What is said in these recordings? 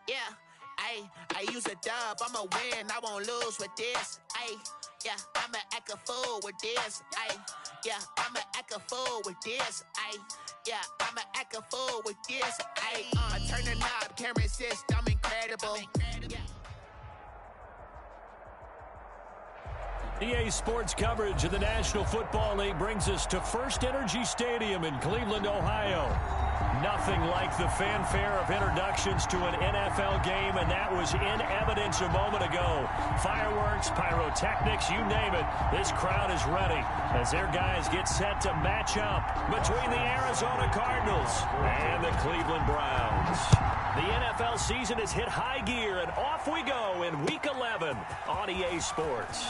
Yeah, I use a dub, I'ma win, I won't lose with this. Yeah, I'ma act a fool with this. Yeah, I'ma act a fool with this. Yeah, I'ma act a fool with this. Turn the knob, camera assist, I'm incredible. EA Sports coverage of the National Football League brings us to First Energy Stadium in Cleveland, Ohio. Nothing like the fanfare of introductions to an NFL game, and that was in evidence a moment ago. Fireworks, pyrotechnics, you name it. This crowd is ready as their guys get set to match up between the Arizona Cardinals and the Cleveland Browns. The NFL season has hit high gear, and off we go in Week 11 on EA Sports.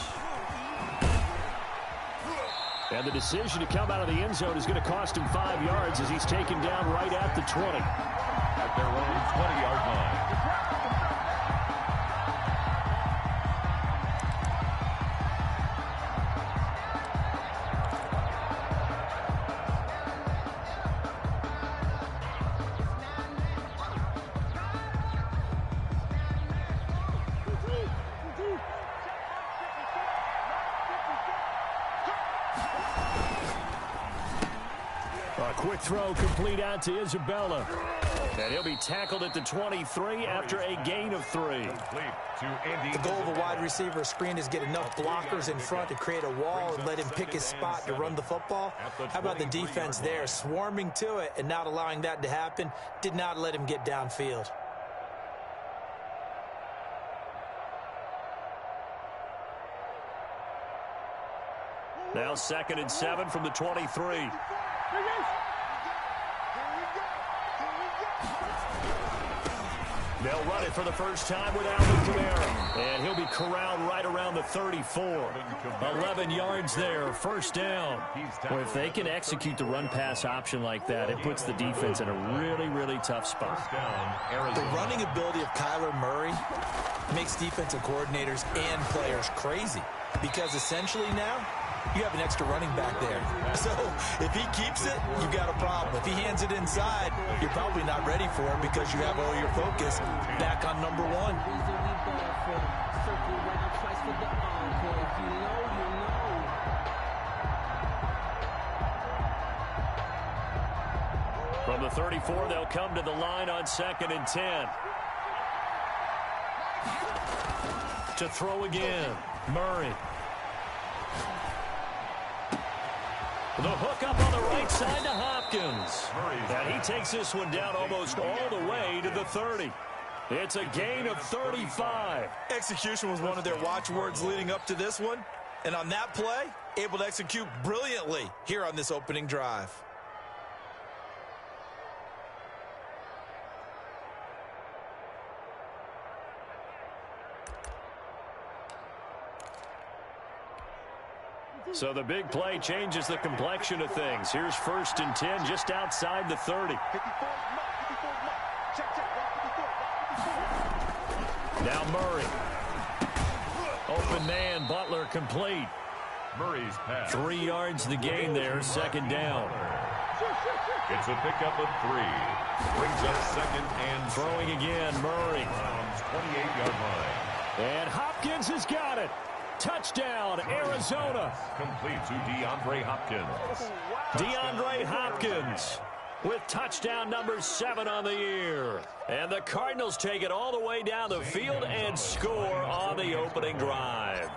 And the decision to come out of the end zone is going to cost him 5 yards as he's taken down right at the 20. At their own 20-yard line. Quick throw complete out to Isabella. And he'll be tackled at the 23 after a gain of 3. The goal of a wide receiver screen is get enough blockers in front to create a wall and let him pick his spot to run the football. How about the defense there, swarming to it and not allowing that to happen? Did not let him get downfield. Now 2nd and 7 from the 23. They'll run it for the first time with Alvin Kamara. And he'll be corralled right around the 34. 11 yards there, first down. Well, if they can execute the run-pass option like that, it puts the defense in a really, really tough spot. The running ability of Kyler Murray makes defensive coordinators and players crazy. Because essentially now, you have an extra running back there. So if he keeps it, you got a problem. If he hands it inside, you're probably not ready for it because you have all your focus back on number 1. From the 34, they'll come to the line on 2nd and 10. To throw again, Murray. The hook up on the right side to Hopkins. And he takes this one down almost all the way to the 30. It's a gain of 35. Execution was one of their watchwords leading up to this one. And on that play, able to execute brilliantly here on this opening drive. So the big play changes the complexion of things. Here's 1st and 10 just outside the 30. Now Murray. Open man, Butler complete. Murray's pass. 3 yards the gain there, 2nd down. It's a pickup of 3. Brings up 2nd and throwing again, Murray. Browns 28-yard line. And Hopkins has got it. Touchdown, Arizona. Complete to DeAndre Hopkins. DeAndre Hopkins with touchdown number 7 on the year. And the Cardinals take it all the way down the field and score on the opening drive.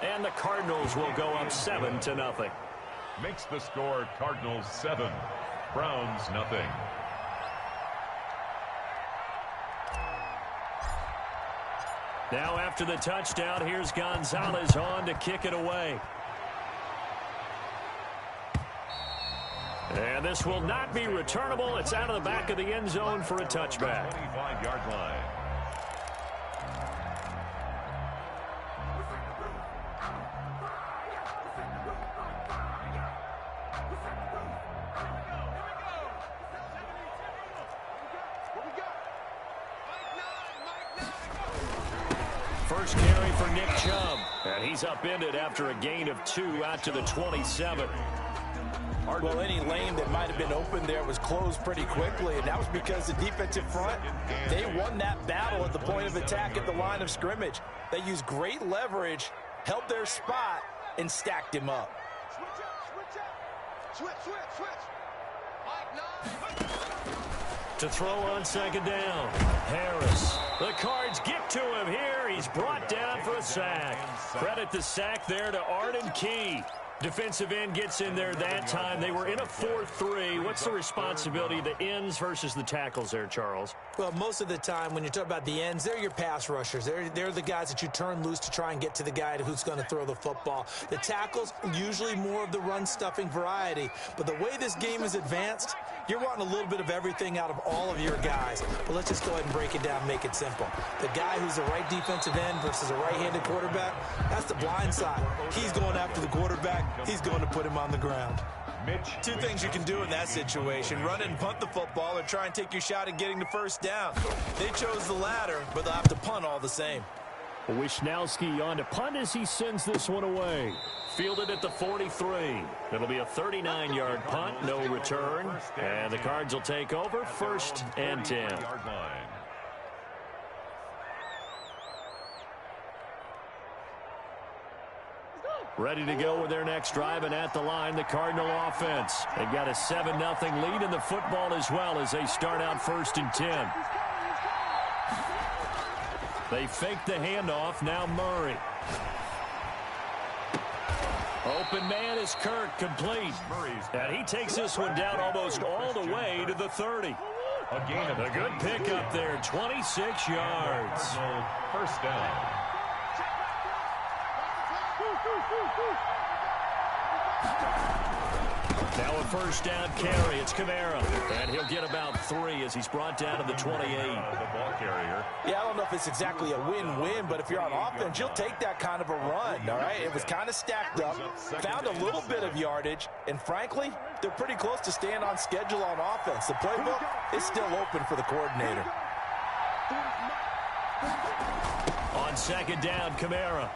And the Cardinals will go up 7-0. Makes the score Cardinals 7, Browns nothing. Now after the touchdown, here's Gonzalez on to kick it away. And this will not be returnable. It's out of the back of the end zone for a touchback. 25-yard line. First carry for Nick Chubb. And he's upended after a gain of 2 out to the 27. Well, any lane that might have been open there was closed pretty quickly, and that was because the defensive front, they won that battle at the point of attack at the line of scrimmage. They used great leverage, held their spot, and stacked him up. Switch. To throw on second down, Harris. The Cards get to him here. He's brought down for a sack. Credit the sack there to Arden Key. Defensive end gets in there that time. They were in a 4-3. What's the responsibility of the ends versus the tackles there, Charles? Well, most of the time when you talk about the ends, they're your pass rushers. They're the guys that you turn loose to try and get to the guy who's going to throw the football. The tackles, usually more of the run-stuffing variety. But the way this game is advanced, you're wanting a little bit of everything out of all of your guys. But let's just go ahead and break it down and make it simple. The guy who's the right defensive end versus a right-handed quarterback, that's the blind side. He's going after the quarterback. He's going to put him on the ground. Two things you can do in that situation: run and punt the football, or try and take your shot at getting the first down. They chose the latter, but they'll have to punt all the same. Wisnowski on to punt as he sends this one away. Fielded at the 43. It'll be a 39-yard punt, no return. And the Cards will take over, 1st and 10. Ready to go with their next drive, and at the line, the Cardinal offense. They've got a 7-0 lead in the football as well as they start out 1st and 10. They fake the handoff. Now Murray. Open man is Kirk, complete. And he takes this one down almost all the way to the 30. A good pickup there, 26 yards. 1st down. Now a 1st down carry. It's Kamara. And he'll get about 3 as he's brought down to the 28. The ball carrier. Yeah, I don't know if it's exactly a win-win, but if you're on offense, you'll take that kind of a run, all right? It was kind of stacked up, found a little bit of yardage, and frankly, they're pretty close to staying on schedule on offense. The playbook is still open for the coordinator. On 2nd down, Kamara.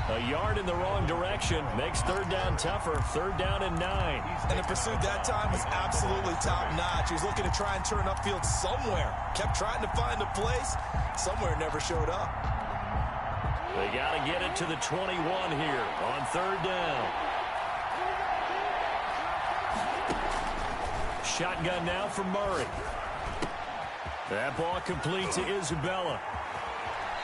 A yard in the wrong direction makes 3rd down tougher. 3rd down and 9. And the pursuit that time was absolutely top-notch. He was looking to try and turn upfield somewhere. Kept trying to find a place. Somewhere never showed up. They got to get it to the 21 here on 3rd down. Shotgun now for Murray. That ball complete to Isabella.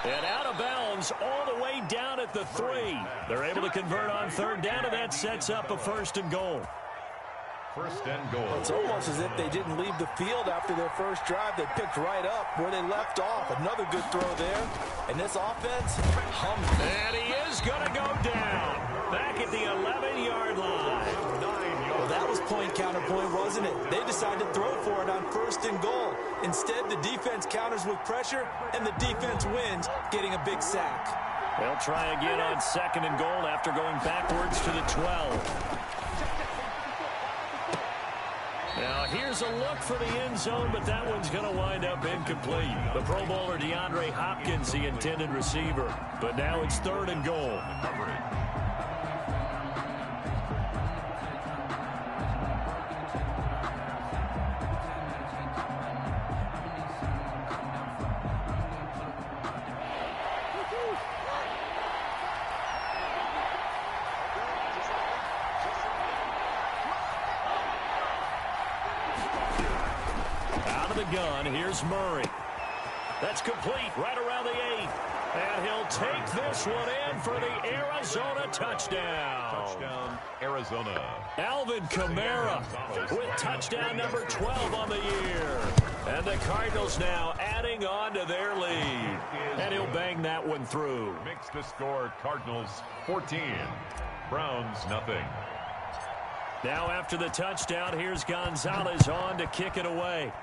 And out of bounds all the way down at the 3. They're able to convert on 3rd down, and that sets up a 1st and goal. 1st and goal. It's almost as if they didn't leave the field after their first drive. They picked right up where they left off. Another good throw there. And this offense, humming. And he is going to go down. Back at the 11-yard line. Well, that was point-counterpoint, wasn't it? They decided to throw for it on 1st and goal. Instead, the defense counters with pressure, and the defense wins, getting a big sack. They'll try again on 2nd and goal after going backwards to the 12. Now, here's a look for the end zone, but that one's going to wind up incomplete. The Pro Bowler DeAndre Hopkins, the intended receiver. But now it's 3rd and goal. Gun. Here's Murray. That's complete right around the 8. And he'll take this one in for the Arizona touchdown. Touchdown, Arizona. Alvin Kamara with touchdown number 12 on the year. And the Cardinals now adding on to their lead. And he'll bang that one through. Makes the score Cardinals 14. Browns nothing. Now after the touchdown, here's Gonzalez on to kick it away.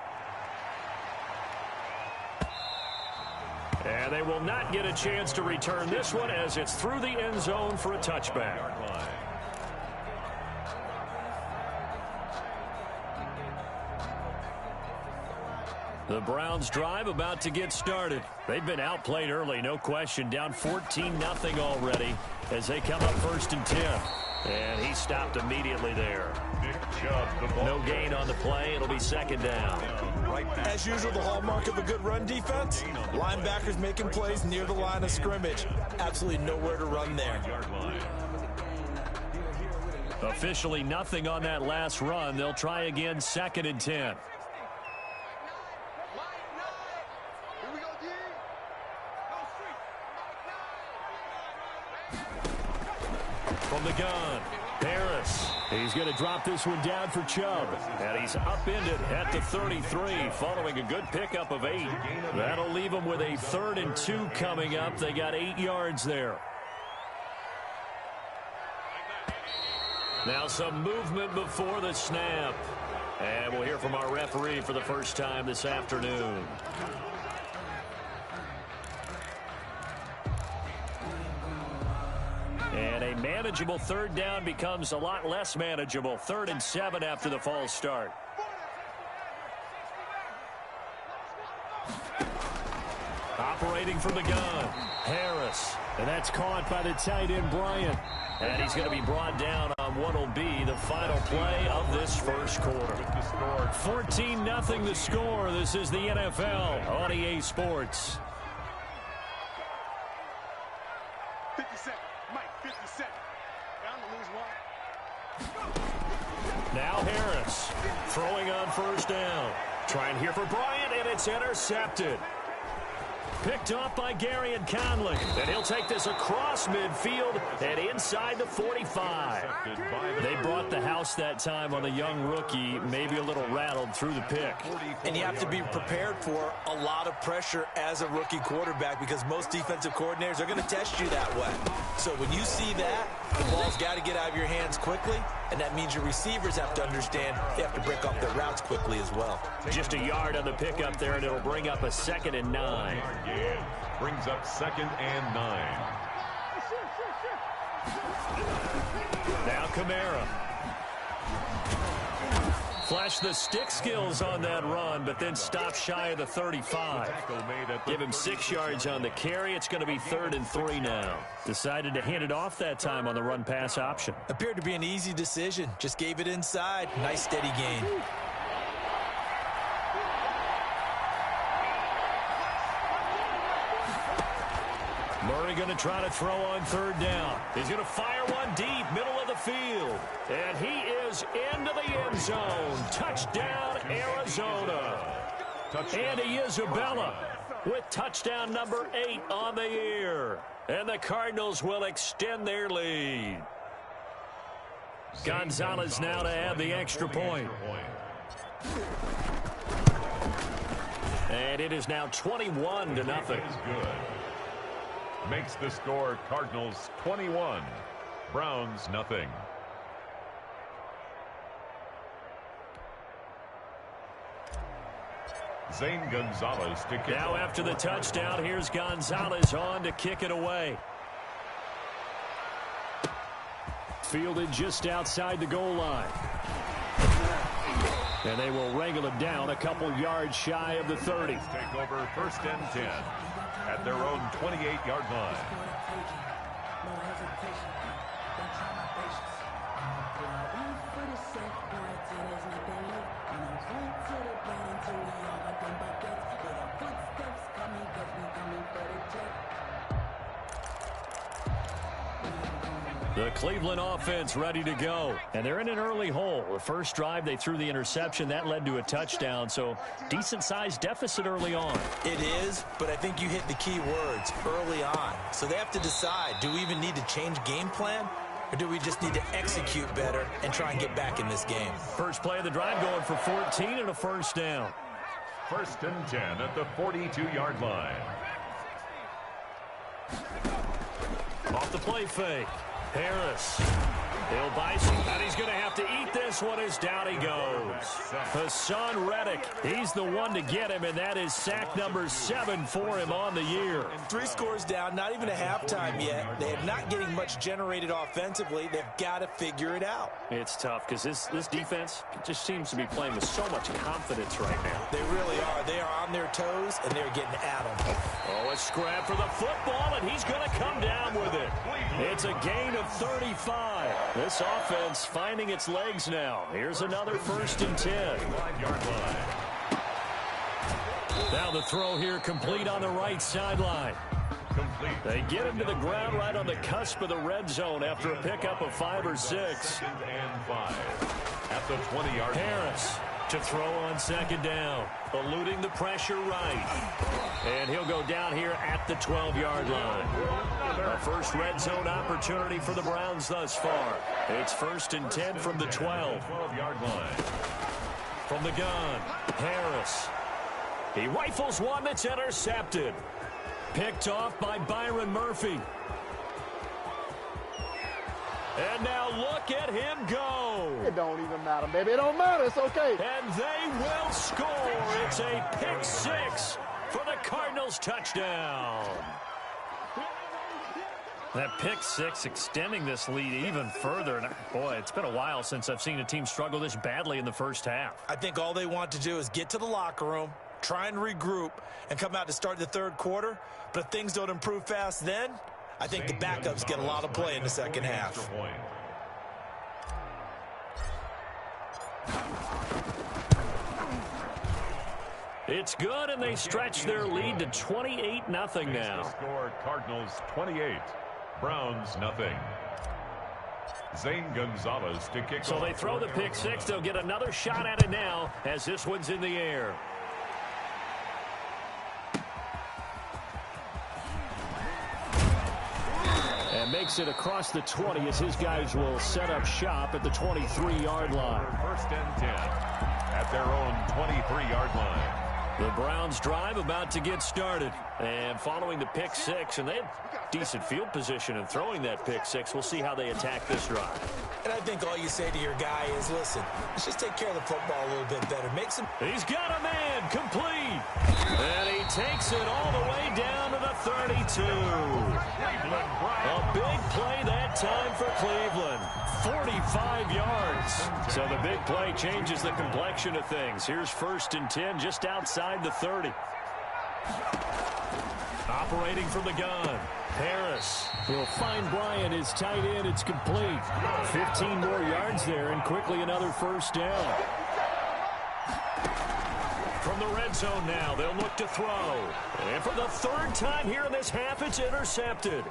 And they will not get a chance to return this one as it's through the end zone for a touchback. The Browns drive about to get started. They've been outplayed early, no question. Down 14-0 already as they come up 1st and 10. And he stopped immediately there. No gain on the play. It'll be second down. As usual, the hallmark of a good run defense, linebackers making plays near the line of scrimmage. Absolutely nowhere to run there. Officially nothing on that last run. They'll try again, 2nd and 10. From the gun, Harris. He's going to drop this one down for Chubb. And he's upended at the 33 following a good pickup of 8. That'll leave him with a 3rd and 2 coming up. They got 8 yards there. Now some movement before the snap. And we'll hear from our referee for the first time this afternoon. And a manageable 3rd down becomes a lot less manageable. 3rd and 7 after the false start. Operating from the gun, Harris. And that's caught by the tight end, Bryant. And he's going to be brought down on what will be the final play of this first quarter. 14-0 the score. This is the NFL on EA Sports. 50 seconds. Mike, 50 seconds. Down to lose 1. Now Harris throwing on 1st down. Trying here for Bryant, and it's intercepted. Picked off by Gary and Conley. And he'll take this across midfield and inside the 45. They brought the house that time on the young rookie, maybe a little rattled through the pick. And you have to be prepared for a lot of pressure as a rookie quarterback because most defensive coordinators are going to test you that way. So when you see that, the ball's got to get out of your hands quickly, and that means your receivers have to understand they have to break off their routes quickly as well. Just a yard on the pickup there, and it'll bring up a 2nd and 9. Brings up 2nd and 9. Now Kamara. Flash the stick skills on that run, but then stop shy of the 35. Give him 6 yards on the carry. It's going to be 3rd and 3 now. Decided to hand it off that time on the run-pass option. Appeared to be an easy decision. Just gave it inside. Nice steady gain. Murray going to try to throw on 3rd down. He's going to fire one deep, middle of the field. And he is into the end zone. Touchdown, Arizona. Andy Isabella with touchdown number 8 on the year. And the Cardinals will extend their lead. Gonzalez now to add the extra point. And it is now 21-0. Makes the score Cardinals 21, Browns nothing. Zane Gonzalez to kick. Now after the touchdown, here's Gonzalez on to kick it away. Fielded just outside the goal line. And they will wrangle it down a couple yards shy of the 30. Take over 1st and 10 at their own 28-yard line. The Cleveland offense ready to go. And they're in an early hole. The first drive, they threw the interception. That led to a touchdown. So decent-sized deficit early on. It is, but I think you hit the key words early on. So they have to decide, do we even need to change game plan? Or do we just need to execute better and try and get back in this game? First play of the drive going for 14 and a 1st down. 1st and 10 at the 42-yard line. Off the play fake. Harris. He'll buy some, and he's going to have to eat this one as down he goes. Hassan Reddick, he's the one to get him, and that is sack number 7 for him on the year. 3 scores down, not even a halftime yet. They are not getting much generated offensively. They've got to figure it out. It's tough because this defense just seems to be playing with so much confidence right now. They really are. They are on their toes, and they're getting at them. Oh, a scrap for the football, and he's going to come down with it. It's a gain of 35. This offense finding its legs now. Here's another 1st and 10. 5-yard line. Now the throw here complete on the right sideline. Complete. They get him to the ground right on the cusp of the red zone after a pickup of 5 or 6. 2nd and 5. At the 20-yard line. Harris to throw on 2nd down, eluding the pressure right. And he'll go down here at the 12-yard line. A first red zone opportunity for the Browns thus far. It's 1st and 10 from the 12-yard line. From the gun, Harris. He rifles one that's intercepted. Picked off by Byron Murphy. And now look at him go. It don't even matter, baby. It don't matter. It's okay. And they will score. It's a pick 6 for the Cardinals touchdown. That pick 6 extending this lead even further. And boy, it's been a while since I've seen a team struggle this badly in the first half. I think all they want to do is get to the locker room, try and regroup, and come out to start the 3rd quarter. But if things don't improve fast then, I think the backups get a lot of play in the second half. It's good, and they stretch their lead to 28-0 now. Score Cardinals 28, Browns nothing. Zane Gonzalez to kick So off. they throw the pick 6. They'll get another shot at it now as this one's in the air. And makes it across the 20 as his guys will set up shop at the 23-yard line. 1st and 10 at their own 23-yard line. The Browns drive about to get started. And following the pick 6, and they had decent field position in throwing that pick 6. We'll see how they attack this drive. And I think all you say to your guy is, listen, let's just take care of the football a little bit better. Make some... He's got a man complete. And he takes it all the way down to the 32. A big play that time for Cleveland. 45 yards. So the big play changes the complexion of things. Here's 1st and 10 just outside the 30. Operating from the gun. Harris will find Bryant, his tight end. It's complete. 15 more yards there, and quickly another 1st down. From the red zone now, they'll look to throw. And for the 3rd time here in this half, it's intercepted.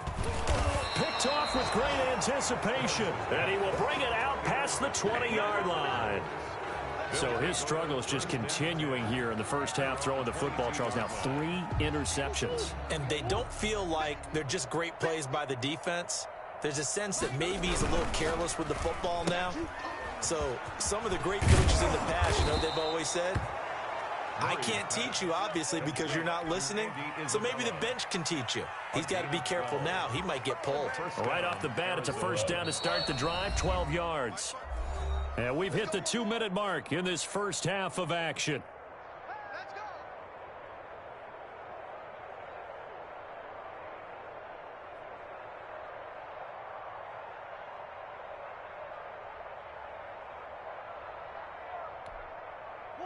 Picked off with great anticipation. And he will bring it out past the 20-yard line. So his struggle is just continuing here in the first half, throwing the football. Charles, now 3 interceptions. And they don't feel like they're just great plays by the defense. There's a sense that maybe he's a little careless with the football now. So some of the great coaches in the past, you know, they've always said, I can't teach you, obviously, because you're not listening. So maybe the bench can teach you. He's got to be careful now. He might get pulled. Right off the bat, it's a 1st down to start the drive, 12 yards. And we've hit the 2-minute mark in this first half of action.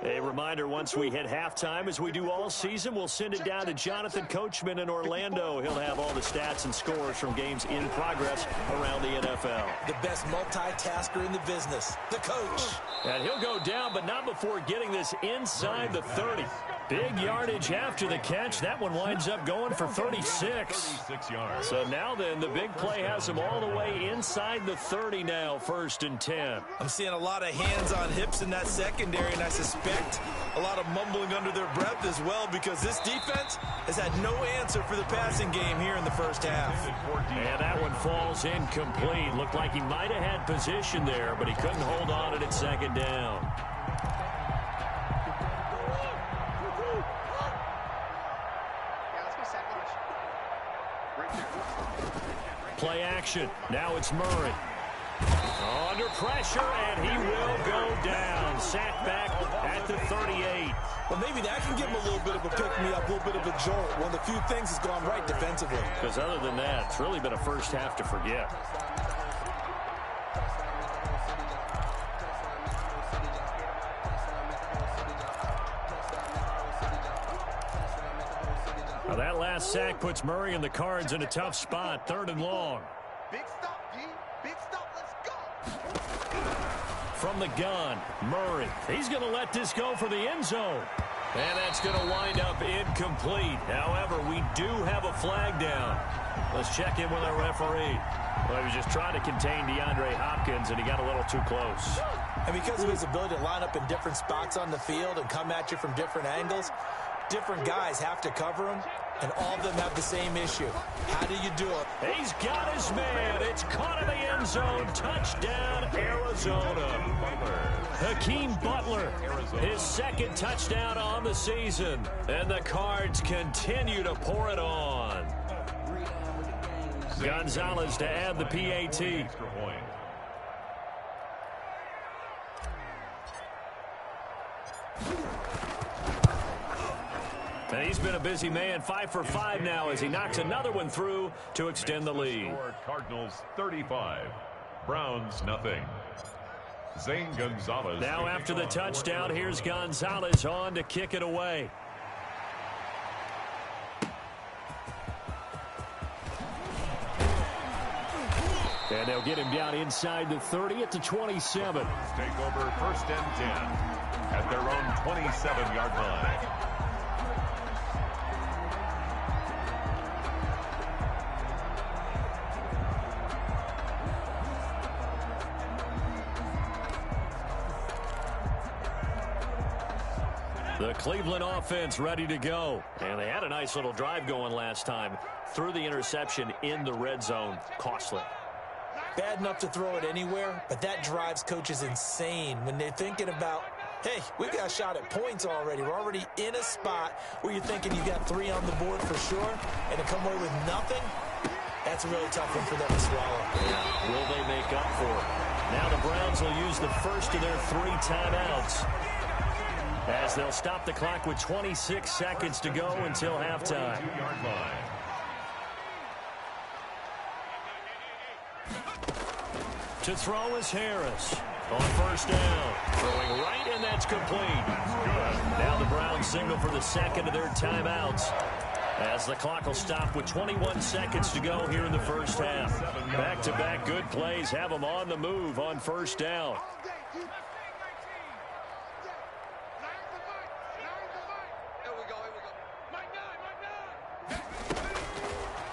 A reminder, once we hit halftime, as we do all season, we'll send it down to Jonathan Coachman in Orlando. He'll have all the stats and scores from games in progress around the NFL. The best multitasker in the business, the coach. And he'll go down, but not before getting this inside the 30. Big yardage after the catch. That one winds up going for 36. 36 yards. So now then, the big play has him all the way inside the 30 now, 1st and 10. I'm seeing a lot of hands on hips in that secondary, and I suspect a lot of mumbling under their breath as well, because this defense has had no answer for the passing game here in the first half. And that one falls incomplete. Looked like he might have had position there, but he couldn't hold on at 2nd down. Play action. Now it's Murray. Under pressure, and he will go down. Sacked back at the 38. Well, maybe that can give him a little bit of a pick-me-up, a little bit of a jolt. One of the few things has gone right defensively. Because other than that, it's really been a first half to forget. Now that last sack puts Murray and the Cards in a tough spot, 3rd and long. Big stop, D. Big stop. Let's go. From the gun, Murray. He's going to let this go for the end zone. And that's going to wind up incomplete. However, we do have a flag down. Let's check in with our referee. Well, he was just trying to contain DeAndre Hopkins, and he got a little too close. And because of his ability to line up in different spots on the field and come at you from different angles, different guys have to cover him, and all of them have the same issue. How do you do it? He's got his man. It's caught in the end zone. Touchdown, Arizona. Hakeem Butler, his second touchdown on the season. And the Cards continue to pour it on. Gonzalez to add the PAT. And he's been a busy man, 5 for 5 now as he knocks another one through to extend the lead. Cardinals 35, Browns nothing. Zane Gonzalez. Now after the touchdown, here's Gonzalez on to kick it away. And they'll get him down inside the 30 at the 27. Take over 1st and 10 at their own 27-yard line. The Cleveland offense ready to go. And they had a nice little drive going last time. Threw the interception in the red zone. Costly. Bad enough to throw it anywhere, but that drives coaches insane when they're thinking about, hey, we got a shot at points already. We're already in a spot where you're thinking you got 3 on the board for sure, and to come away with nothing, that's a really tough one for them to swallow. Yeah. Will they make up for it? Now the Browns will use the first of their 3 timeouts, as they'll stop the clock with 26 seconds to go until halftime. To throw is Harris on 1st down. Throwing right, and that's complete. Now the Browns signal for the second of their timeouts, as the clock will stop with 21 seconds to go here in the first half. Back-to-back good plays have them on the move on 1st down.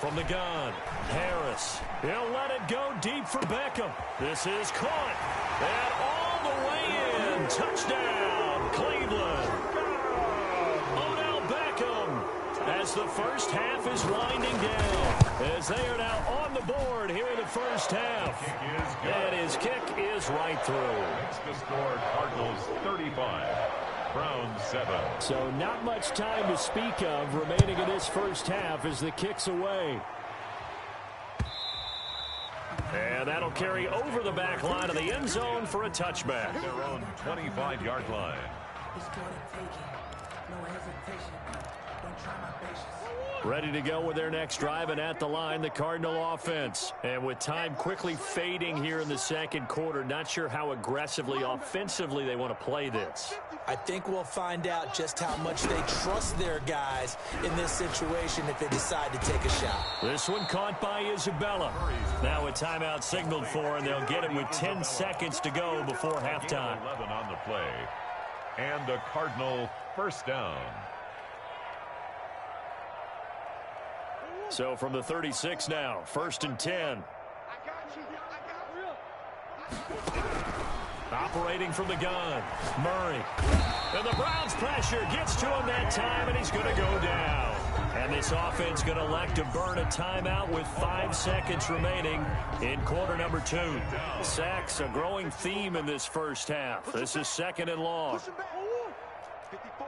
From the gun, Harris. He'll let it go deep for Beckham. This is caught. And all the way in. Touchdown, Cleveland. Odell Beckham, as the first half is winding down, as they are now on the board here in the first half. And his kick is right through. It's the score, Cardinals 35. Browns 7. So not much time to speak of remaining in this first half as the kick's away. And that'll carry over the back line of the end zone for a touchback. Their own 25-yard line. Ready to go with their next drive, and at the line, the Cardinal offense. And with time quickly fading here in the second quarter, not sure how aggressively, offensively they want to play this. I think we'll find out just how much they trust their guys in this situation if they decide to take a shot. This one caught by Isabella. Now a timeout signaled for, and they'll get it with 10 seconds to go before halftime. 11 on the play. And a Cardinal 1st down. So from the 36 now, 1st and 10. Operating from the gun, Murray. And the Browns pressure gets to him that time, and he's going to go down. And this offense going to elect to burn a timeout with 5 seconds remaining in quarter number 2. Sacks, a growing theme in this first half. This is 2nd and long. 54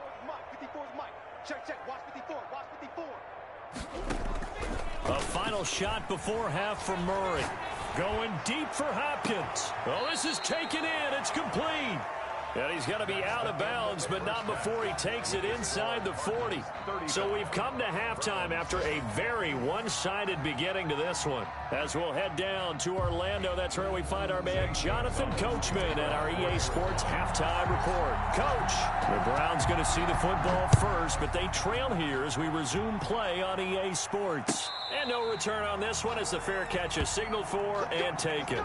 is Mike. Check. Watch 54. Watch 54. A final shot before half from Murray. Going deep for Hopkins. Well, this is taken in. It's complete. And he's going to be out of bounds, but not before he takes it inside the 40. So we've come to halftime after a very one-sided beginning to this one. As we'll head down to Orlando, that's where we find our man Jonathan Coachman at our EA Sports Halftime Report. Coach, the Browns going to see the football first, but they trail here as we resume play on EA Sports. And no return on this one as the fair catch is signaled for and taken.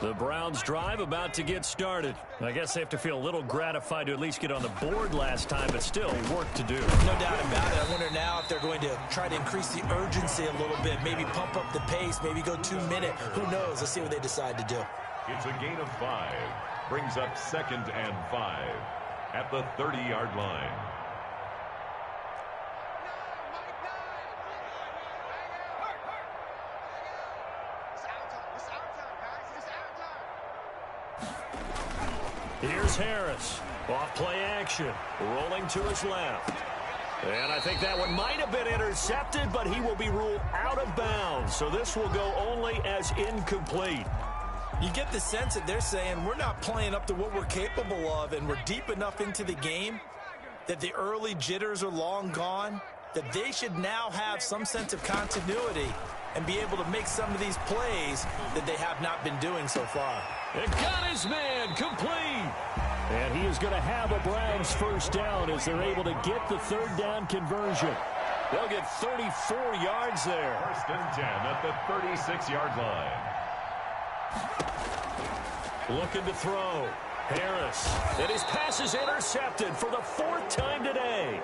The Browns' drive about to get started. I guess they have to feel a little gratified to at least get on the board last time, but still work to do. No doubt about it. I wonder now if they're going to try to increase the urgency a little bit, maybe pump up the pace, maybe go 2 minute. Who knows? Let's see what they decide to do. It's a gain of 5. Brings up 2nd and 5 at the 30-yard line. Here's Harris. Off play action. Rolling to his left. And I think that one might have been intercepted, but he will be ruled out of bounds. So this will go only as incomplete. You get the sense that they're saying we're not playing up to what we're capable of, and we're deep enough into the game that the early jitters are long gone, that they should now have some sense of continuity and be able to make some of these plays that they have not been doing so far. It got his man complete. And he is going to have a Browns first down as they're able to get the 3rd down conversion. They'll get 34 yards there. 1st and 10 at the 36-yard line. Looking to throw. Harris. And his pass is intercepted for the 4th time today.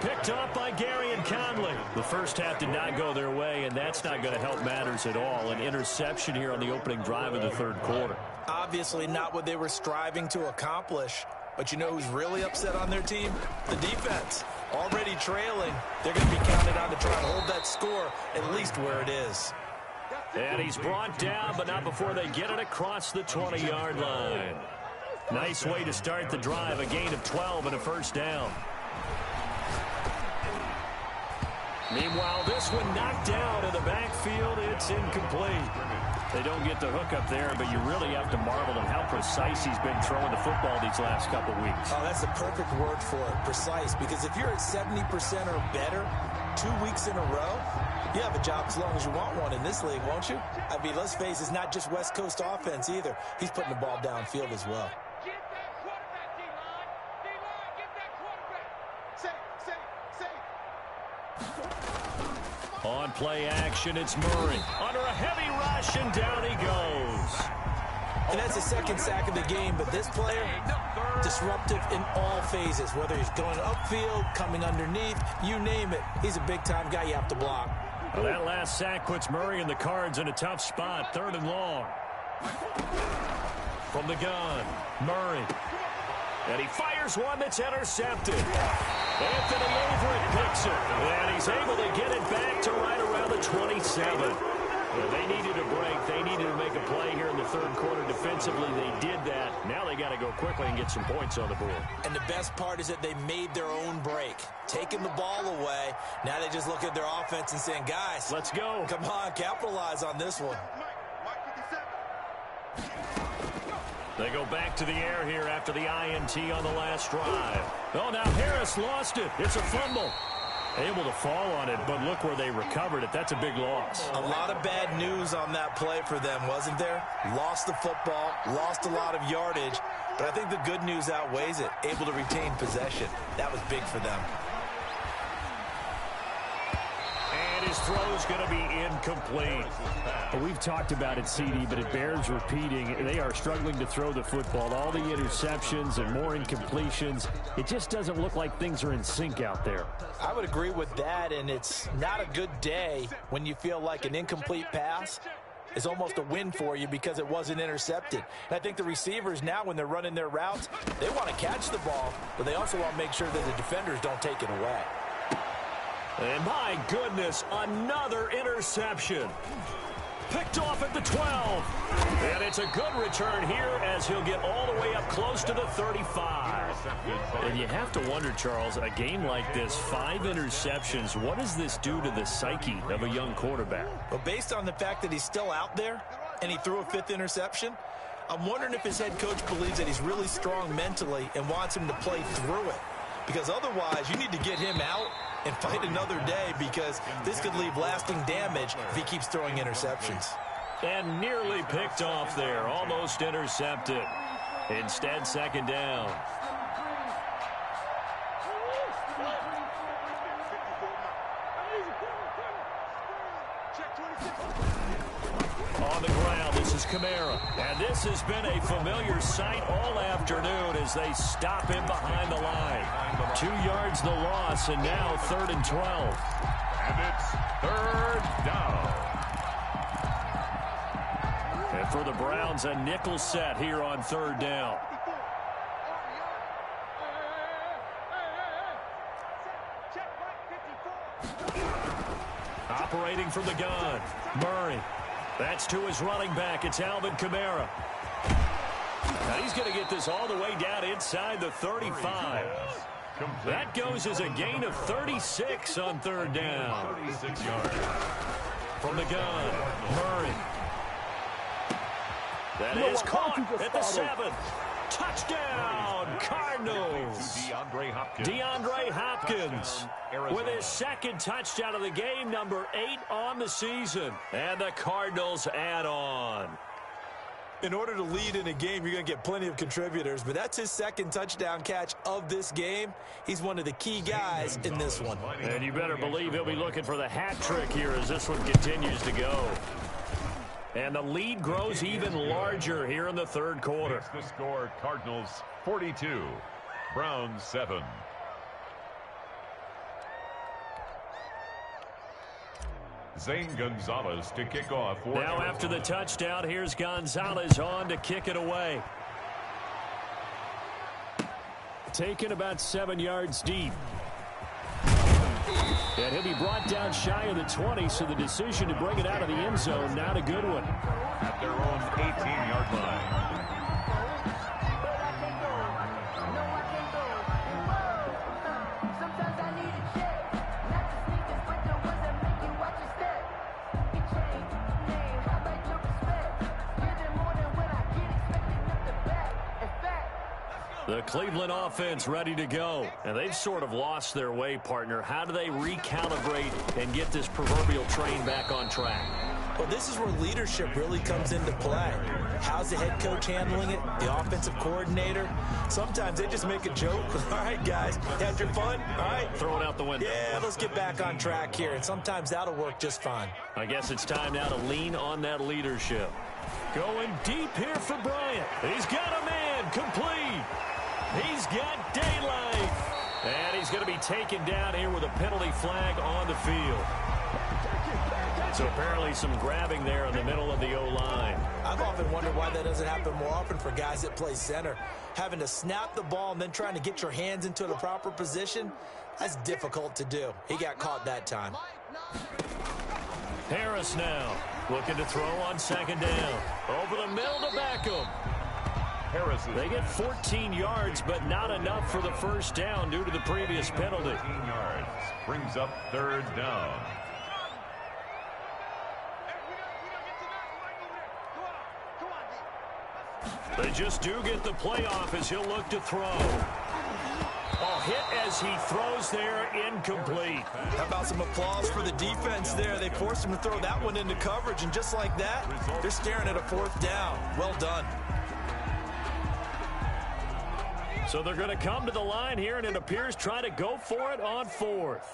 Picked up by Gary and Conley. The first half did not go their way, and that's not going to help matters at all. An interception here on the opening drive of the 3rd quarter. Obviously not what they were striving to accomplish. But you know who's really upset on their team? The defense. Already trailing. They're going to be counted on to try to hold that score at least where it is. And he's brought down, but not before they get it across the 20-yard line. Nice way to start the drive. A gain of 12 and a first down. Meanwhile, this one knocked down in the backfield. It's incomplete. They don't get the hook up there, but you really have to marvel at how precise he's been throwing the football these last couple weeks. Oh, that's the perfect word for it, precise. Because if you're at 70% or better 2 weeks in a row, you have a job as long as you want one in this league, won't you? I mean, let's face it, it's not just West Coast offense either. He's putting the ball downfield as well. Get that quarterback, D-line. D-line, get that quarterback. Safe. On play action, it's Murray. Under a heavy rush, and down he goes. And that's the 2nd sack of the game, but this player, disruptive in all phases, whether he's going upfield, coming underneath, you name it. He's a big-time guy you have to block. Well, that last sack puts Murray and the Cards in a tough spot, 3rd and long. From the gun, Murray. And he fires one that's intercepted. Anthony Averett picks it. And he's able to get it back to right around the 27. Well, they needed a break. They needed to make a play here in the 3rd quarter defensively. They did that. Now they got to go quickly and get some points on the board. And the best part is that they made their own break. Taking the ball away. Now they just look at their offense and saying, guys, let's go. Come on, capitalize on this one. They go back to the air here after the INT on the last drive. Oh, now Harris lost it. It's a fumble. Able to fall on it, but look where they recovered it. That's a big loss. A lot of bad news on that play for them, wasn't there? Lost the football, lost a lot of yardage, but I think the good news outweighs it. Able to retain possession. That was big for them. And his throw's going to be incomplete. Well, we've talked about it, CD, but it bears repeating. They are struggling to throw the football. All the interceptions and more incompletions. It just doesn't look like things are in sync out there. I would agree with that, and it's not a good day when you feel like an incomplete pass is almost a win for you because it wasn't intercepted. And I think the receivers now, when they're running their routes, they want to catch the ball, but they also want to make sure that the defenders don't take it away. And my goodness, another interception. Picked off at the 12. And it's a good return here as he'll get all the way up close to the 35. And you have to wonder, Charles, a game like this, 5 interceptions, what does this do to the psyche of a young quarterback? Well, based on the fact that he's still out there and he threw a 5th interception, I'm wondering if his head coach believes that he's really strong mentally and wants him to play through it. Because otherwise, you need to get him out and fight another day, because this could leave lasting damage if he keeps throwing interceptions. And nearly picked off there, almost intercepted. Instead, 2nd down. On the ground, this is is Kamara. And this has been a familiar sight all afternoon as they stop him behind the line. 2 yards the loss, and now 3rd and 12. And it's 3rd down. And for the Browns, a nickel set here on 3rd down. Operating from the gun, Murray. That's to his running back. It's Alvin Kamara. Now he's going to get this all the way down inside the 35. That goes as a gain of 36 on 3rd down. 36 yards. From the gun, Murray. That is caught at the 7. Touchdown, Cardinals. DeAndre Hopkins with his 2nd touchdown of the game, number 8 on the season. And the Cardinals add on. In order to lead in a game, you're going to get plenty of contributors, but that's his 2nd touchdown catch of this game. He's one of the key guys in this one. And you better believe he'll be looking for the hat trick here as this one continues to go. And the lead grows even larger here in the 3rd quarter. It's the score, Cardinals 42, Browns 7. Zane Gonzalez to kick off. Now after the touchdown, here's Gonzalez on to kick it away. Taken about 7 yards deep. And he'll be brought down shy of the 20, so the decision to bring it out of the end zone, not a good one. At their own 18-yard line. The Cleveland offense ready to go. And they've sort of lost their way, partner. How do they recalibrate and get this proverbial train back on track? Well, this is where leadership really comes into play. How's the head coach handling it? The offensive coordinator? Sometimes they just make a joke. All right, guys, had your fun? All right. Throw it out the window. Yeah, let's get back on track here. And sometimes that'll work just fine. I guess it's time now to lean on that leadership. Going deep here for Bryant. He's got a man complete. He's got daylight. And he's going to be taken down here with a penalty flag on the field. So apparently some grabbing there in the middle of the O-line. I've often wondered why that doesn't happen more often for guys that play center. Having to snap the ball and then trying to get your hands into the proper position, that's difficult to do. He got caught that time. Harris now looking to throw on 2nd down. Over the middle to Beckham. They get 14 yards, but not enough for the 1st down due to the previous penalty. 14 yards brings up 3rd down. They just do get the playoff as he'll look to throw. Oh, hit as he throws there, incomplete. How about some applause for the defense there? They forced him to throw that one into coverage, and just like that, they're staring at a 4th down. Well done. So they're going to come to the line here, and it appears try to go for it on 4th.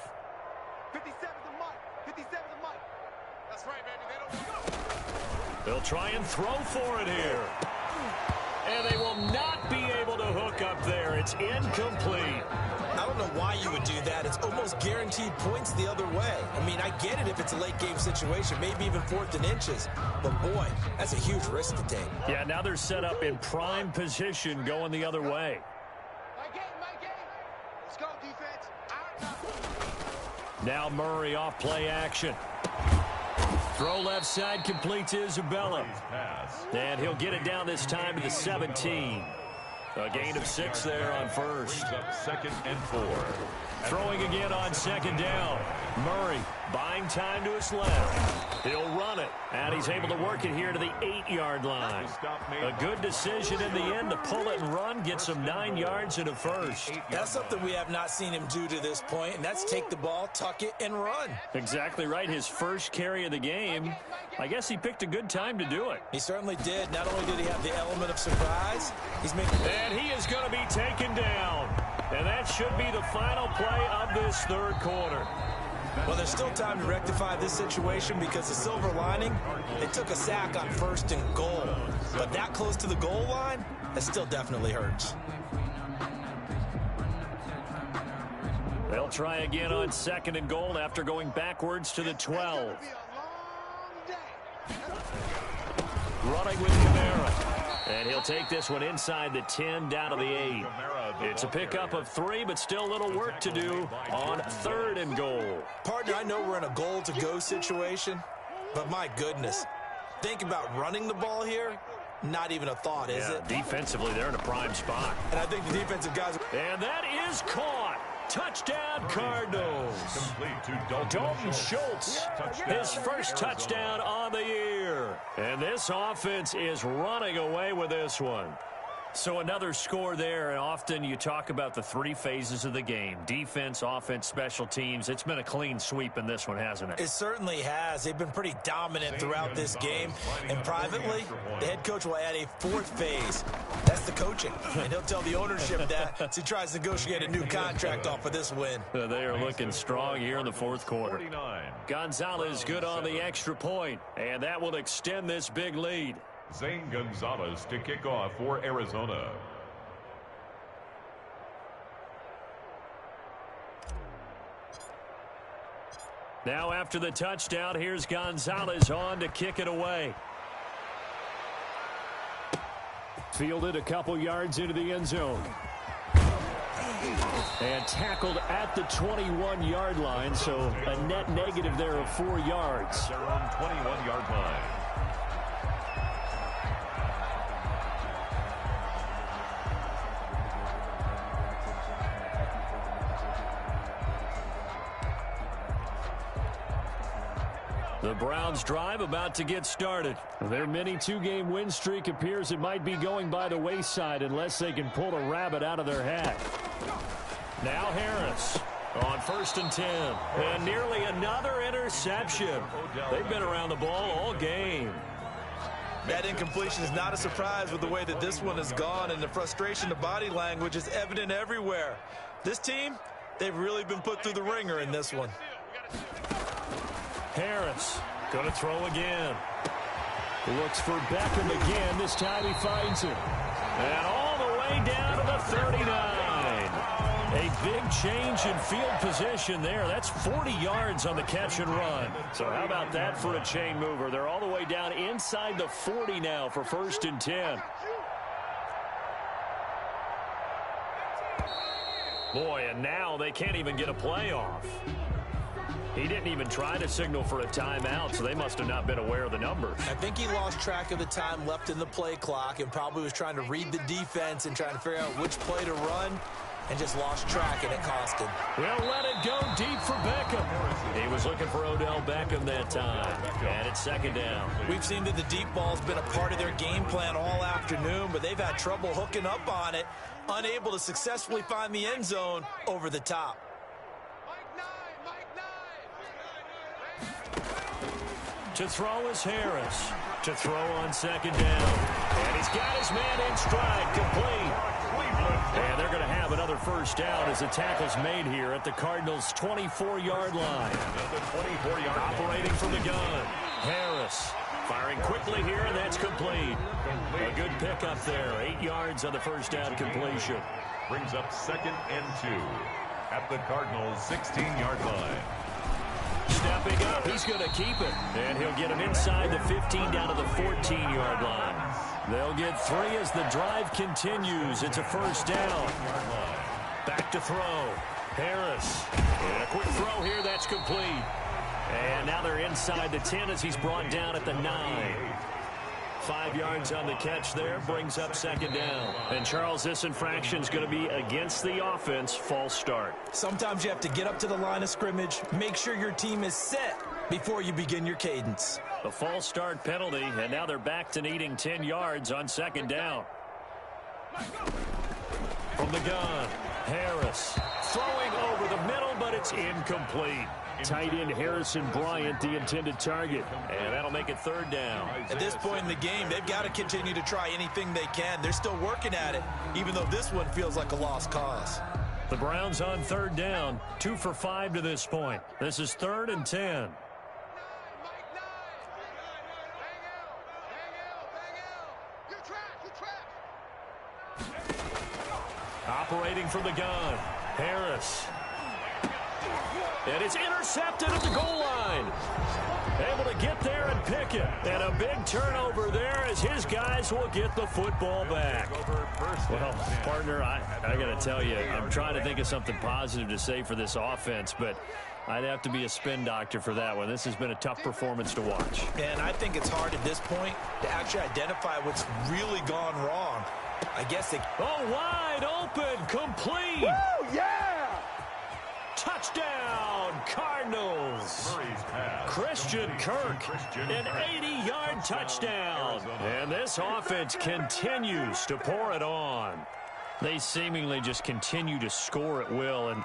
57 the mic. 57 the mic. That's right, baby. They don't go. They'll try and throw for it here. And they will not be able to hook up there. It's incomplete. I don't know why you would do that. It's almost guaranteed points the other way. I mean, I get it if it's a late game situation, maybe even 4th and inches. But, boy, that's a huge risk to take. Yeah, now they're set up in prime position going the other way. My game. Let's go, defense. Now Murray off play action. Throw left side, complete to Isabella. And he'll get it down this time to the 17. A gain of 6 there on 1st. 2nd and 4. Throwing again on 2nd down. Murray buying time to his left. He'll run it. And he's able to work it here to the 8-yard line. A good decision in the end to pull it and run, get some 9 yards and a 1st. That's something we have not seen him do to this point, and that's take the ball, tuck it, and run. Exactly right. His first carry of the game. I guess he picked a good time to do it. He certainly did. Not only did he have the element of surprise, he's making... And he is going to be taken down. And that should be the final play of this 3rd quarter. Well, there's still time to rectify this situation because the silver lining, it took a sack on 1st and goal. But that close to the goal line, it still definitely hurts. They'll try again on 2nd and goal after going backwards to the 12. Running with Kamara. And he'll take this one inside the 10 down to the 8. It's a pickup of 3, but still a little work to do on 3rd and goal. Partner, I know we're in a goal-to-go situation, but my goodness, think about running the ball here. Not even a thought, is it? Defensively, they're in a prime spot. And I think the defensive guys... And that is caught. Touchdown, Cardinals. Complete to Dalton Schultz, his first touchdown on the year. And this offense is running away with this one. So another score there, and often you talk about the 3 phases of the game. Defense, offense, special teams. It's been a clean sweep in this one, hasn't it? It certainly has. They've been pretty dominant throughout this game. And privately, the head coach will add a 4th phase. That's the coaching. And he'll tell the ownership that as he tries to negotiate a new contract off of this win. They are looking strong here in the 4th quarter. Gonzalez good on the extra point, and that will extend this big lead. Zane Gonzalez to kick off for Arizona. Now after the touchdown, here's Gonzalez on to kick it away. Fielded a couple yards into the end zone. And tackled at the 21-yard line, so a net negative there of 4 yards. Their own 21-yard line. The Browns drive about to get started. Their mini 2-game win streak appears it might be going by the wayside unless they can pull a rabbit out of their hat. Now Harris on 1st and 10. And nearly another interception. They've been around the ball all game. That incompletion is not a surprise with the way that this one has gone, and the frustration, the body language is evident everywhere. This team, they've really been put through the ringer in this one. Harris going to throw again. Looks for Beckham again. This time he finds him. And all the way down to the 39. A big change in field position there. That's 40 yards on the catch and run. So how about that for a chain mover? They're all the way down inside the 40 now for 1st and 10. Boy, and now they can't even get a play off. He didn't even try to signal for a timeout, so they must have not been aware of the numbers. I think he lost track of the time left in the play clock and probably was trying to read the defense and trying to figure out which play to run and just lost track, and it cost him. They'll let it go deep for Beckham. He was looking for Odell Beckham that time, and it's 2nd down. We've seen that the deep ball's been a part of their game plan all afternoon, but they've had trouble hooking up on it, unable to successfully find the end zone over the top. To throw is Harris. To throw on 2nd down. And he's got his man in stride, complete. And they're going to have another 1st down as the tackle's made here at the Cardinals' 24-yard line. Operating from the gun. Harris firing quickly here, and that's complete. A good pickup there. 8 yards on the 1st down completion. Brings up 2nd and 2 at the Cardinals' 16-yard line. Stepping up, he's going to keep it. And he'll get him inside the 15 down to the 14-yard line. They'll get 3 as the drive continues. It's a 1st down. Back to throw. Harris. And a quick throw here, that's complete. And now they're inside the 10 as he's brought down at the 9. 5 yards on the catch there, brings up 2nd down. And, Charles, this infraction's going to be against the offense, false start. Sometimes you have to get up to the line of scrimmage, make sure your team is set before you begin your cadence. A false start penalty, and now they're back to needing 10 yards on 2nd down. From the gun, Harris throwing over the middle, but it's incomplete. Tight end Harrison Bryant, the intended target. And that'll make it 3rd down. At this point in the game, they've got to continue to try anything they can. They're still working at it, even though this one feels like a lost cause. The Browns on third down, 2 for 5 to this point. This is 3rd and 10. Operating from the gun, Harris. And it's intercepted at the goal line. Able to get there and pick it. And a big turnover there as his guys will get the football back. Well, partner, I got to tell you, I'm trying to think of something positive to say for this offense, but I'd have to be a spin doctor for that one. This has been a tough performance to watch. And I think it's hard at this point to actually identify what's really gone wrong. I guess they... Oh, wide open, complete. Woo, yeah! Touchdown, Cardinals. Christian Kirk, an 80-yard touchdown. And this offense continues to pour it on. They seemingly just continue to score at will, and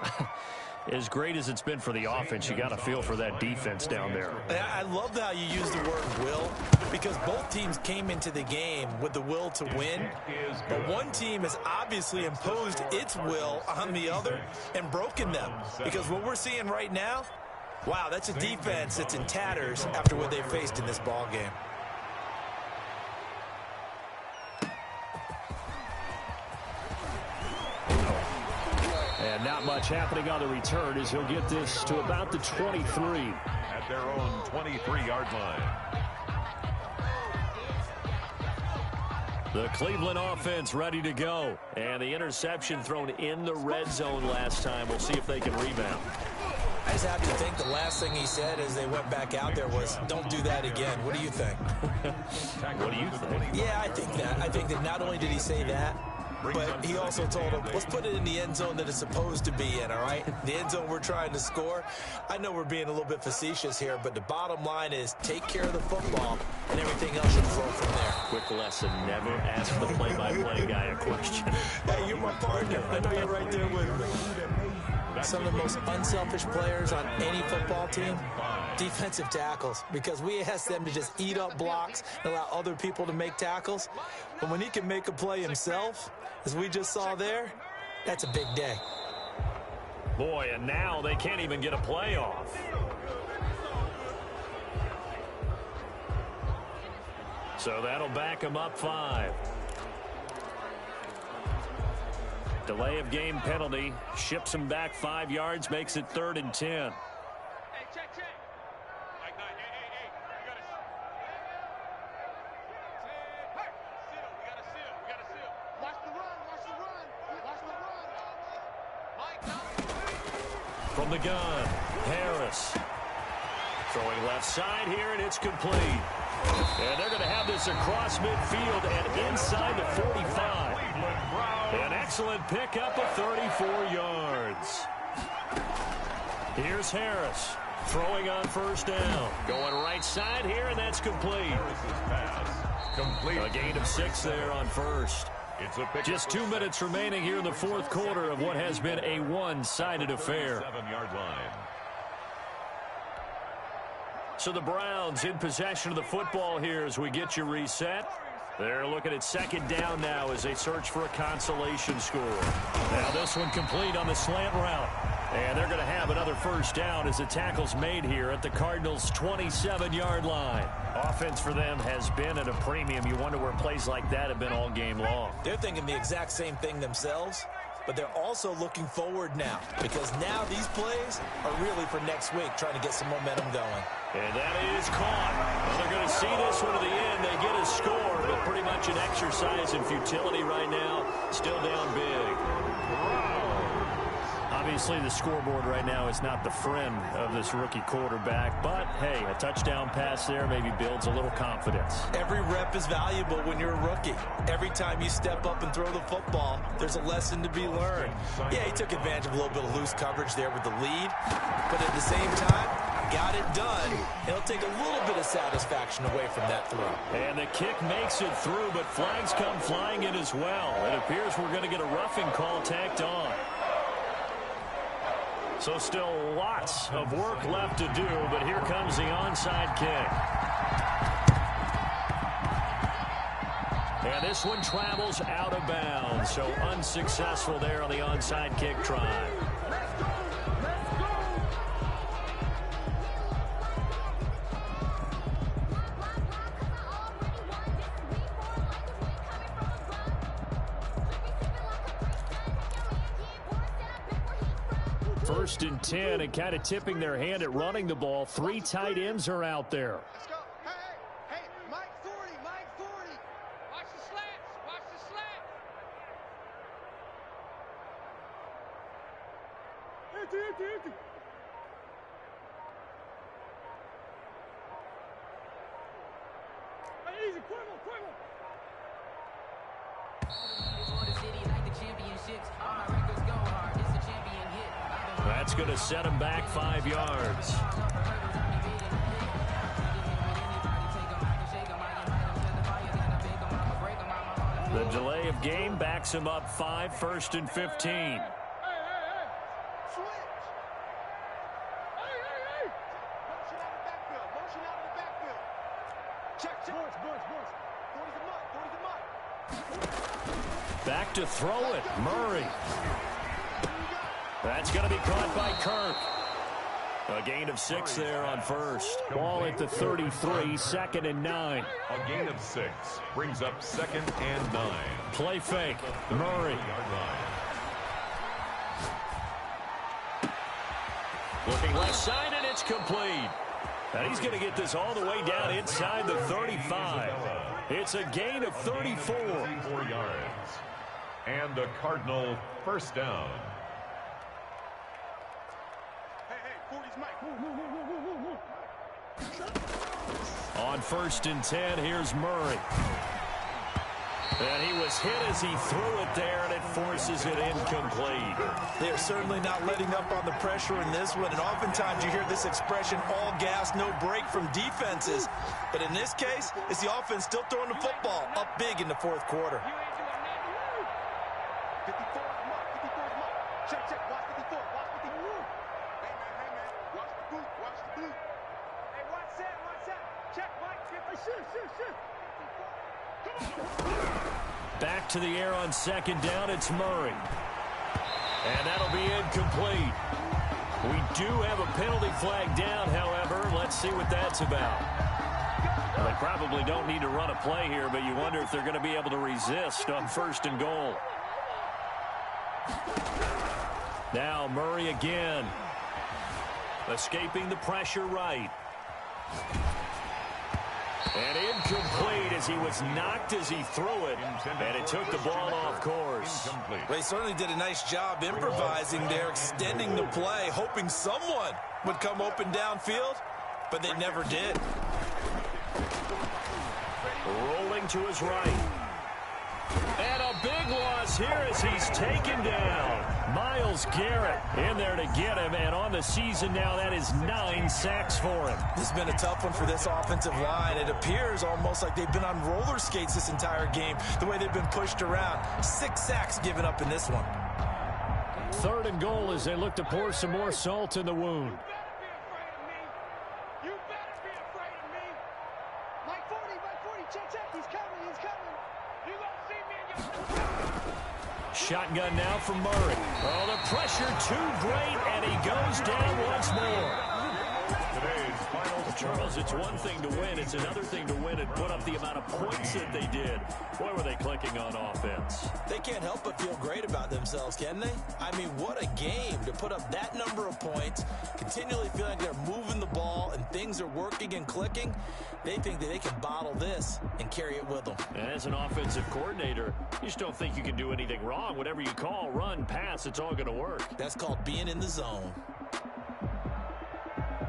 as great as it's been for the offense, you got to feel for that defense down there. I love how you use the word will, because both teams came into the game with the will to win, but one team has obviously imposed its will on the other and broken them, because what we're seeing right now, wow, that's a defense that's in tatters after what they faced in this ball game. And not much happening on the return as he'll get this to about the 23. At their own 23-yard line. The Cleveland offense ready to go. And the interception thrown in the red zone last time. We'll see if they can rebound. I just have to think the last thing he said as they went back out there was, don't do that again. What do you think? What do you think? Yeah, I think that. I think that not only did he say that, but he also told him, let's put it in the end zone that it's supposed to be in, all right? The end zone we're trying to score. I know we're being a little bit facetious here, but the bottom line is take care of the football, and everything else should flow from there. Quick lesson, never ask the play-by-play guy a question. Hey, you're my partner. I know you're right there with me. Some of the most unselfish players on any football team, defensive tackles, because we ask them to just eat up blocks and allow other people to make tackles. But when he can make a play himself, as we just saw there, that's a big day. Boy, and now they can't even get a playoff. So that'll back them up 5. Delay of game penalty ships them back 5 yards, makes it 3rd and 10. Hey, check. Mike 9, hey. You gotta seal. We gotta seal. Watch the run. Mike 9. From the gun, Harris. Throwing left side here, and it's complete. And they're going to have this across midfield and inside the 45. An excellent pickup of 34 yards. Here's Harris throwing on 1st down. Going right side here, and that's complete. A gain of 6 there on 1st. Just 2 minutes remaining here in the 4th quarter of what has been a one-sided affair. 7-yard line. So the Browns in possession of the football here as we get you reset. They're looking at 2nd down now as they search for a consolation score. Now this one complete on the slant route. And they're going to have another 1st down as the tackle's made here at the Cardinals' 27-yard line. Offense for them has been at a premium. You wonder where plays like that have been all game long. They're thinking the exact same thing themselves, but they're also looking forward now, because now these plays are really for next week, trying to get some momentum going. And that is caught. Well, they're going to see this one to the end. They get a score, but pretty much an exercise in futility right now. Still down big. Obviously, the scoreboard right now is not the friend of this rookie quarterback. But, hey, a touchdown pass there maybe builds a little confidence. Every rep is valuable when you're a rookie. Every time you step up and throw the football, there's a lesson to be learned. Yeah, he took advantage of a little bit of loose coverage there with the lead. But at the same time, got it done. It'll take a little bit of satisfaction away from that throw. And the kick makes it through, but flags come flying in as well. It appears we're going to get a roughing call tacked on. So still lots of work left to do, but here comes the onside kick. And this one travels out of bounds, so unsuccessful there on the onside kick try. First and 10, and kind of tipping their hand at running the ball. 3 tight ends are out there. Let's go. Hey, Mike 40, Mike 40. Watch the slants, watch the slant. Empty. Hey, easy, quiver. That's going to set him back 5 yards. The delay of game backs him up 5, 1st and 15. Hey. Switch. Hey. Motion out of the backfield. Check. Boys. 40's a mutt. Back to throw it. Murray. That's going to be caught by Kirk. A gain of 6 there on first. Ball at the 33, 2nd and 9. A gain of 6 brings up 2nd and 9. Play fake. Murray. Looking left side, and it's complete. And he's going to get this all the way down inside the 35. It's a gain of 34. 34 yards. And a Cardinal first down. On 1st and 10, here's Murray. And he was hit as he threw it there, and it forces it incomplete. They're certainly not letting up on the pressure in this one, and oftentimes you hear this expression, all gas, no break from defenses. But in this case, it's the offense still throwing the football up big in the 4th quarter. 54 is mutt. Check. Watch 54. Hey, man. Watch the boot. Hey, watch that. Check, Mike. 50. Shoot. Come on. Back to the air on 2nd down. It's Murray. And that'll be incomplete. We do have a penalty flag down, however. Let's see what that's about. Well, they probably don't need to run a play here, but you wonder if they're going to be able to resist on 1st and goal. Now Murray again. Escaping the pressure right. And incomplete as he was knocked as he threw it. And it took the ball off course. They certainly did a nice job improvising there, extending the play, hoping someone would come open downfield, but they never did. Rolling to his right. And a big loss here as he's taken down. Myles Garrett in there to get him, and on the season now, that is 9 sacks for him. This has been a tough one for this offensive line. It appears almost like they've been on roller skates this entire game, the way they've been pushed around. 6 sacks given up in this one. 3rd and goal as they look to pour some more salt in the wound. You better be afraid of me. Mike 40. Check. He's coming. You gonna see me in your... Shotgun now from Murray. Oh, the pressure too great, and he goes down once more. Today's final Charles, it's one thing to win. It's another thing to win and put up the amount of points that they did. Boy, were they clicking on offense. They can't help but feel great about themselves, can they? I mean, what a game to put up that number of points, continually feeling like they're moving the ball and things are working and clicking. They think that they can bottle this and carry it with them. And as an offensive coordinator, you just don't think you can do anything wrong. Whatever you call, run, pass, it's all going to work. That's called being in the zone.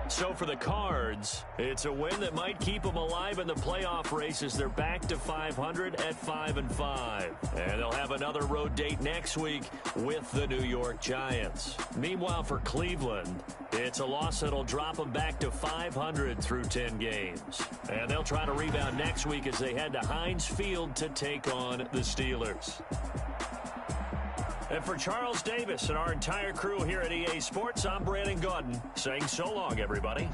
So for the Cards, it's a win that might keep them alive in the playoff race as they're back to 500 at 5-5. And they'll have another road date next week with the New York Giants. Meanwhile, for Cleveland, it's a loss that'll drop them back to 500 through 10 games. And they'll try to rebound next week as they head to Heinz Field to take on the Steelers. And for Charles Davis and our entire crew here at EA Sports, I'm Brandon Gaudin saying so long, everybody.